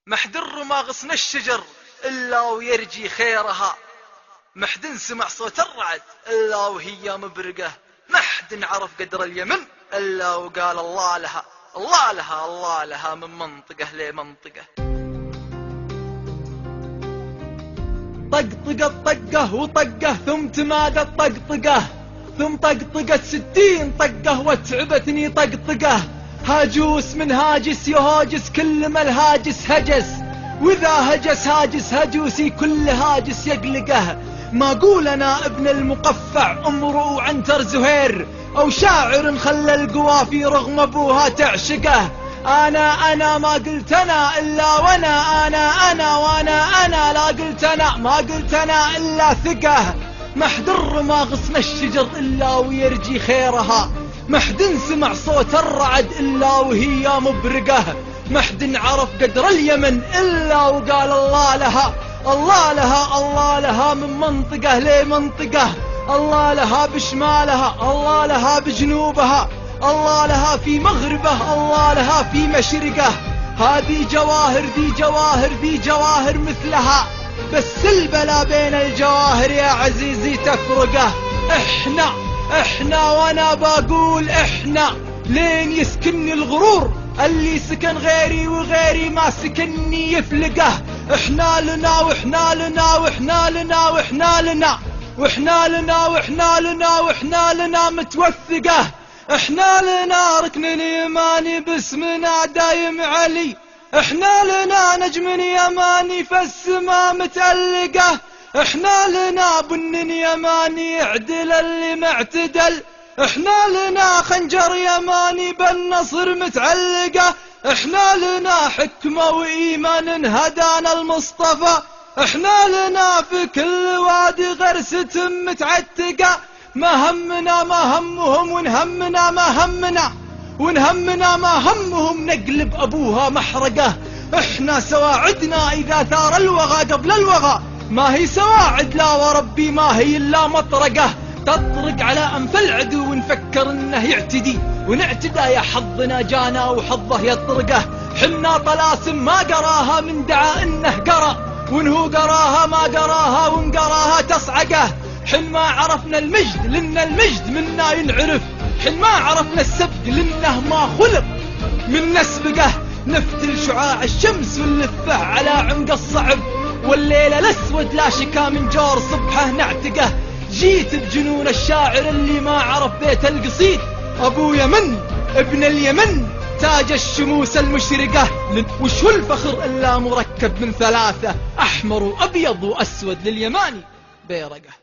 محدر ما غصن الشجر إلا ويرجي خيرها، محد سمع صوت الرعد إلا وهي مبرقة، محد عرف قدر اليمن إلا وقال الله لها الله لها الله لها من منطقة لمنطقة. طقطقة طقه وطقه ثم تمادى طقطقه، ثم طقطقة 60 طقه وتعبتني طقطقه. هاجوس من هاجس يهاجس كل ما الهاجس هجس، واذا هجس هاجس هجوسي كل هاجس يقلقه. ما قول انا ابن المقفع امرؤ عنتر زهير، او شاعر خلى القوافي رغم ابوها تعشقه. انا ما قلت انا الا وانا انا وانا لا قلت انا ما قلت انا الا ثقه. محدر ما غصن الشجر الا ويرجي خيرها، محد سمع صوت الرعد إلا وهي مبرقة، محد عرف قدر اليمن إلا وقال الله لها الله لها الله لها من منطقة لمنطقة. الله لها بشمالها الله لها بجنوبها، الله لها في مغربه الله لها في مشرقه. هذه جواهر ذي جواهر ذي جواهر مثلها، بس البلا بين الجواهر يا عزيزي تفرقه. احنا وانا بقول احنا لين يسكنني الغرور، اللي سكن غيري وغيري ما سكنني يفلقه. احنا لنا واحنا لنا واحنا لنا واحنا لنا واحنا لنا واحنا لنا واحنا لنا متوثقه. احنا لنا ركن يماني باسمنا دايم علي، احنا لنا نجم يماني فالسما متألقه. احنا لنا بن يماني يعدل اللي معتدل، احنا لنا خنجر يماني بالنصر متعلقه. احنا لنا حكمة وإيمان هدانا المصطفى، احنا لنا في كل وادي غرسة متعتقة. ما همنا ما همهم ونهمنا ما همنا، ونهمنا ما همهم نقلب أبوها محرقة. احنا سواعدنا إذا ثار الوغى قبل الوغى، ما هي سواعد لا وربي ما هي إلا مطرقة. تطرق على أنف العدو ونفكر إنه يعتدي، ونعتدى يا حظنا جانا وحظه يطرقه. حنا طلاسم ما قراها من دعا إنه قرا، وإنه قراها ما قراها وانقراها تصعقه. حن ما عرفنا المجد لأن المجد منا ينعرف، حن ما عرفنا السبق لأنه ما خلق من نسبقه. نفتل شعاع الشمس ونلفه على عمق الصعب، والليل الأسود لا شكا من جور صبحه نعتقه. جيت بجنون الشاعر اللي ما عرف بيت القصيد، أبو يمن ابن اليمن تاج الشموس المشرقة. وش هو الفخر إلا مركب من ثلاثة، أحمر وأبيض وأسود لليماني بيرقه.